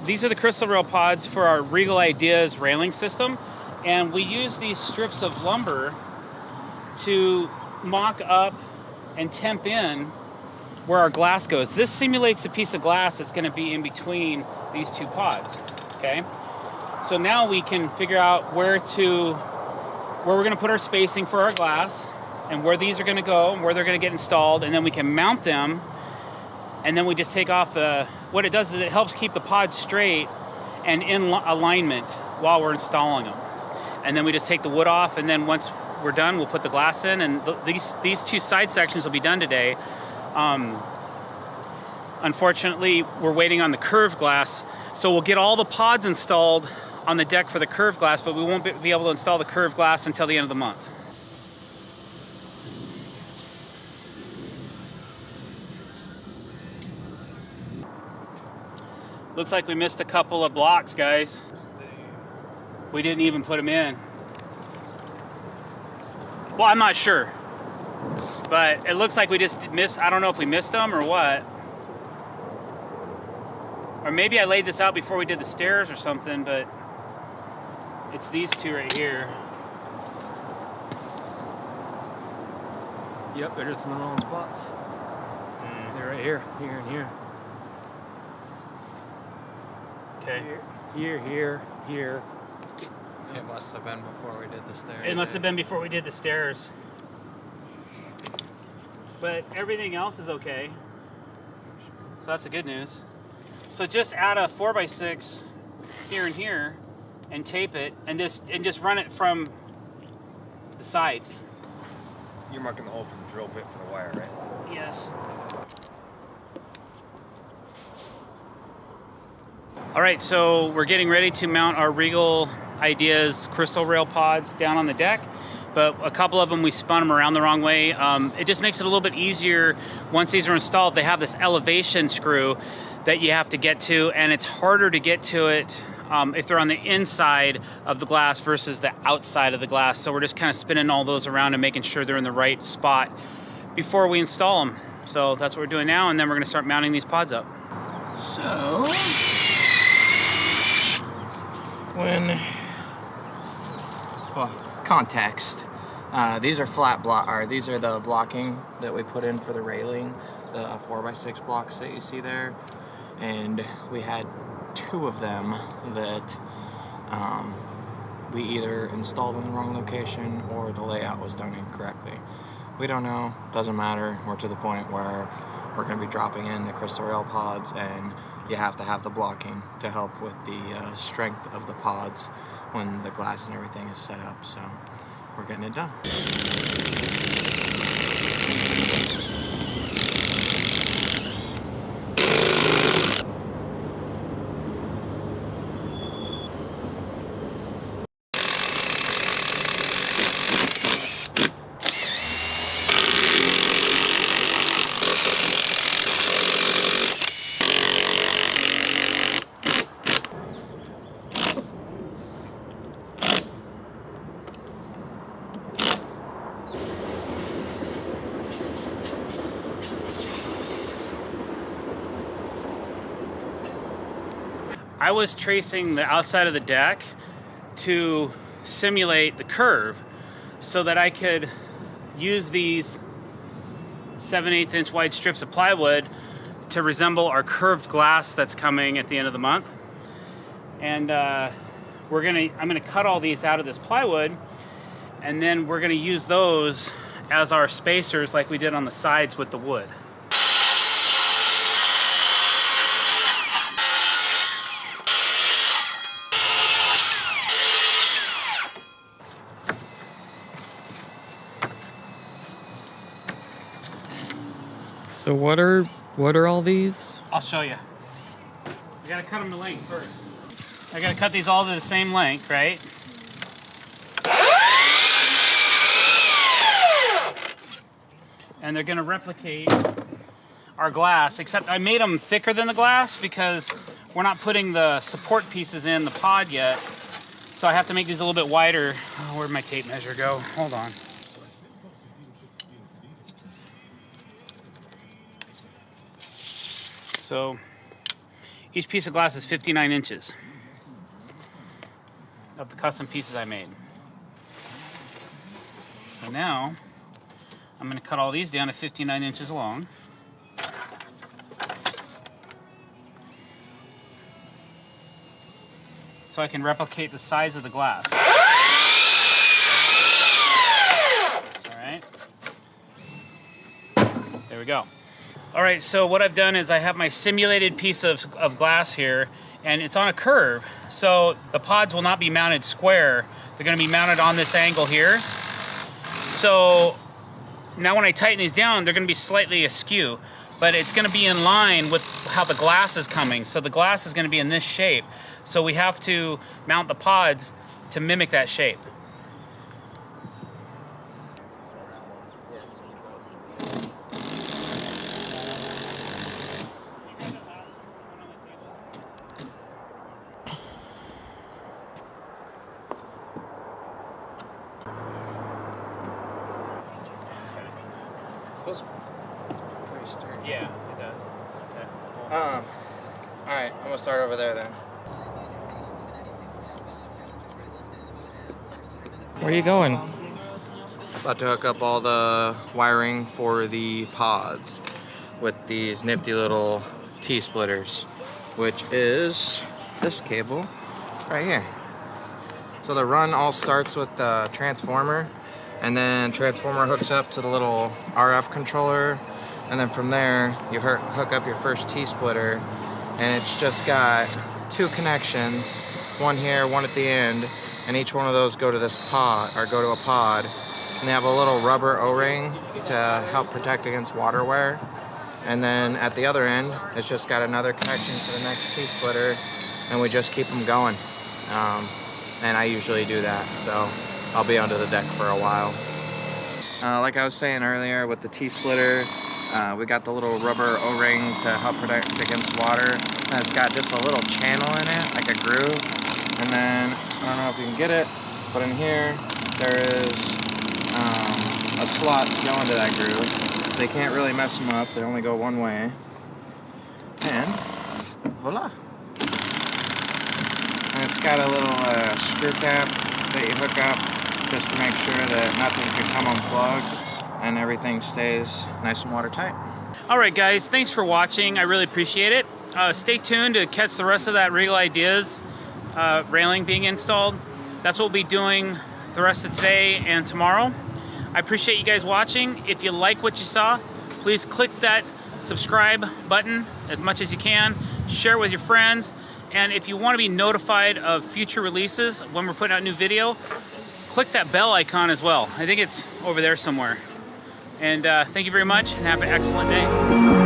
these are the crystal rail pods for our Regal Ideas railing system, and we use these strips of lumber to mock up and temp in where our glass goes. This simulates a piece of glass that's going to be in between these two pods. Okay, so now we can figure out where we're going to put our spacing for our glass, and where these are going to go, and where they're going to get installed, and then we can mount them. And then we just take off what it does is it helps keep the pods straight and in alignment while we're installing them. And then we just take the wood off, and then once we're done, we'll put the glass in, and these two side sections will be done today. Unfortunately, we're waiting on the curved glass, so we'll get all the pods installed on the deck for the curved glass, but we won't be able to install the curved glass until the end of the month. Looks like we missed a couple of blocks, guys. We didn't even put them in. Well, I'm not sure. But it looks like we just missed. I don't know if we missed them or what. Or maybe I laid this out before we did the stairs or something, but it's these two right here. Yep, they're just in the wrong spots. They're right here, here, and here. Okay. Here. It must have been before we did the stairs. It must have been before we did the stairs. But everything else is okay. So that's the good news. So just add a 4x6 here and here and tape it and just run it from the sides. You're marking the hole for the drill bit for the wire, right? Yes. All right, so we're getting ready to mount our Regal Ideas crystal rail pods down on the deck, but a couple of them we spun them around the wrong way. It just makes it a little bit easier once these are installed. They have this elevation screw that you have to get to, and it's harder to get to it if they're on the inside of the glass versus the outside of the glass. So we're just kind of spinning all those around and making sure they're in the right spot before we install them. So that's what we're doing now, and then we're going to start mounting these pods up. So, context. These are these are the blocking that we put in for the railing, the 4x6 blocks that you see there, and we had two of them that we either installed in the wrong location or the layout was done incorrectly. We don't know, doesn't matter. We're to the point where we're going to be dropping in the crystal rail pods, and you have to have the blocking to help with the strength of the pods when the glass and everything is set up. So we're getting it done. I was tracing the outside of the deck to simulate the curve so that I could use these 7/8 inch wide strips of plywood to resemble our curved glass that's coming at the end of the month. And I'm gonna cut all these out of this plywood, and then we're gonna use those as our spacers like we did on the sides with the wood. So what are all these? I'll show you. I gotta cut them to length first. I gotta cut these all to the same length, right? And they're gonna replicate our glass, except I made them thicker than the glass because we're not putting the support pieces in the pod yet. So I have to make these a little bit wider. Oh, where'd my tape measure go? Hold on. So Each piece of glass is 59 inches of the custom pieces I made. So now, I'm going to cut all these down to 59 inches long. So I can replicate the size of the glass. Alright. There we go. Alright, so what I've done is I have my simulated piece of glass here, and it's on a curve. So the pods will not be mounted square. They're going to be mounted on this angle here. So now when I tighten these down, they're going to be slightly askew, but it's going to be in line with how the glass is coming. So the glass is going to be in this shape. So we have to mount the pods to mimic that shape. Feels pretty sturdy. Yeah, it does. Okay, cool. Alright, I'm gonna start over there then. Where are you going? About to hook up all the wiring for the pods with these nifty little T-splitters, which is this cable right here. So the run all starts with the transformer, and then transformer hooks up to the little RF controller, and then from there you hook up your first T-splitter, and it's just got two connections, one here, one at the end, and each one of those go to this pod, or go to a pod, and they have a little rubber O-ring to help protect against water wear. And then at the other end, it's just got another connection to the next T-splitter, and we just keep them going. And I usually do that, so I'll be under the deck for a while. Like I was saying earlier, with the T-splitter, we got the little rubber O-ring to help protect against water. And it's got just a little channel in it, like a groove. And then, I don't know if you can get it, but in here, there is a slot to go into that groove. They can't really mess them up, they only go one way. And voila. And it's got a little screw cap that you hook up just to make sure that nothing can come unplugged and everything stays nice and watertight. Alright guys, thanks for watching. I really appreciate it. Stay tuned to catch the rest of that Regal Ideas railing being installed. That's what we'll be doing the rest of today and tomorrow. I appreciate you guys watching. If you like what you saw, please click that subscribe button as much as you can. Share it with your friends. And if you want to be notified of future releases when we're putting out new video, click that bell icon as well. I think it's over there somewhere. And thank you very much and have an excellent day.